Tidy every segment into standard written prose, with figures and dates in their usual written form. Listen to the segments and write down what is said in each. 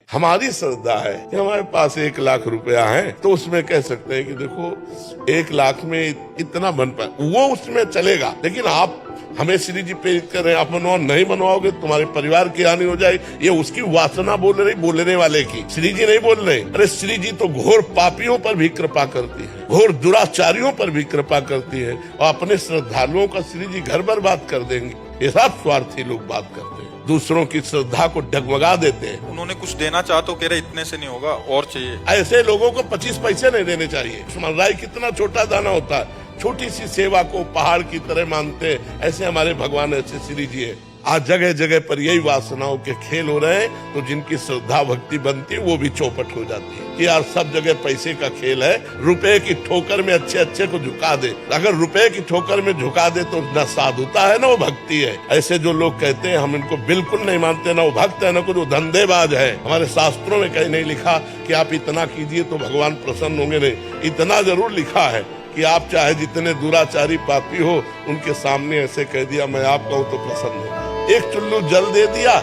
हमारी श्रद्धा है कि हमारे पास 1 लाख रुपया है तो उसमें कह सकते हैं कि देखो 1 लाख में इतना बन पाए, वो उसमें चलेगा। लेकिन आप हमें श्री जी प्रेरित कर रहे हैं, आप मनवाओ, नहीं मनवाओगे तुम्हारे परिवार की हानि हो जाएगी। ये उसकी वासना बोल रही, बोलने वाले की, श्री जी नहीं बोल रहे। अरे श्री जी तो घोर पापियों पर भी कृपा करती है, घोर दुराचारियों पर भी कृपा करती है, और अपने श्रद्धालुओं का श्री जी घर बर्बाद कर देंगे। ये सब स्वार्थी लोग बात करते हैं, दूसरों की श्रद्धा को डगमगा देते हैं। उन्होंने कुछ देना चाहा तो कह रहे इतने से नहीं होगा और चाहिए। ऐसे लोगों को 25 पैसे नहीं देने चाहिए। राय कितना छोटा दाना होता है, छोटी सी सेवा को पहाड़ की तरह मानते हैं। ऐसे हमारे भगवान ऐसे श्री जी है। आज जगह जगह पर यही वासनाओं के खेल हो रहे हैं, तो जिनकी श्रद्धा भक्ति बनती है वो भी चौपट हो जाती है कि यार सब जगह पैसे का खेल है। रुपए की ठोकर में अच्छे अच्छे को झुका दे, अगर रुपए की ठोकर में झुका दे तो न साधुता है न वो भक्ति है। ऐसे जो लोग कहते हैं हम इनको बिल्कुल नहीं मानते, न वो भक्त है न कुछ, वो धंधेबाज है। हमारे शास्त्रों में कहीं नहीं लिखा कि आप इतना कीजिए तो भगवान प्रसन्न होंगे, नहीं, इतना जरूर लिखा है कि आप चाहे जितने दुराचारी पापी हो उनके सामने ऐसे कह दिया मैं आप कहूँ तो प्रसन्न हो। एक चुल्लू जल दे दिया,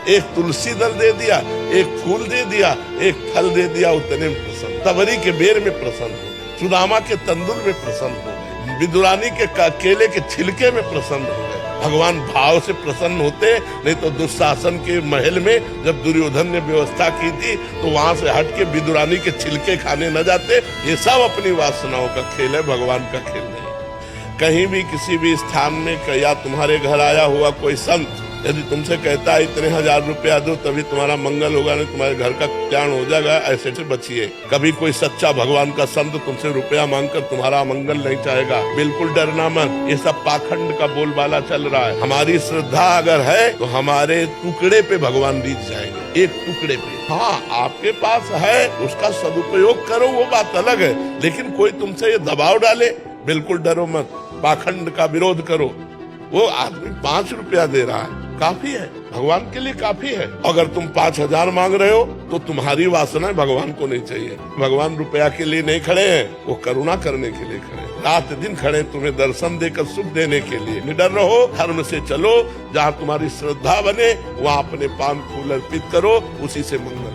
एक तुलसी दल दे दिया, एक फूल दे दिया, एक फल दे दिया, उतने में प्रसन्न। तवरी के बेर में प्रसन्न हो, सुदामा के तंदुल में प्रसन्न हो, विदुरानी के केले के छिलके में प्रसन्न हो गए। भगवान भाव से प्रसन्न होते, नहीं तो दुशासन के महल में जब दुर्योधन ने व्यवस्था की थी तो वहां से हट के विदुरानी के छिलके खाने न जाते। ये सब अपनी वासनाओं का खेल है, भगवान का खेल नहीं। कहीं भी किसी भी स्थान में या तुम्हारे घर आया हुआ कोई संत यदि तुमसे कहता है इतने 1000 रुपया दो तभी तुम्हारा मंगल होगा, नहीं तुम्हारे घर का कल्याण हो जाएगा, ऐसे से बचिए। कभी कोई सच्चा भगवान का संत तुमसे रुपया मांगकर तुम्हारा मंगल नहीं चाहेगा, बिल्कुल डरना मत। ये सब पाखंड का बोलबाला चल रहा है। हमारी श्रद्धा अगर है तो हमारे टुकड़े पे भगवान रीझ जाएंगे, एक टुकड़े पे। हाँ, आपके पास है उसका सदुपयोग करो, वो बात अलग है, लेकिन कोई तुमसे ये दबाव डाले, बिल्कुल डरो मत, पाखंड का विरोध करो। वो आदमी 5 रुपया दे रहा है, काफी है, भगवान के लिए काफी है। अगर तुम 5000 मांग रहे हो तो तुम्हारी वासना भगवान को नहीं चाहिए। भगवान रुपया के लिए नहीं खड़े हैं, वो करुणा करने के लिए खड़े हैं। रात दिन खड़े तुम्हें दर्शन देकर सुख देने के लिए। निडर रहो, धर्म से चलो, जहाँ तुम्हारी श्रद्धा बने वहाँ अपने पान फूल अर्पित करो, उसी से मंगल।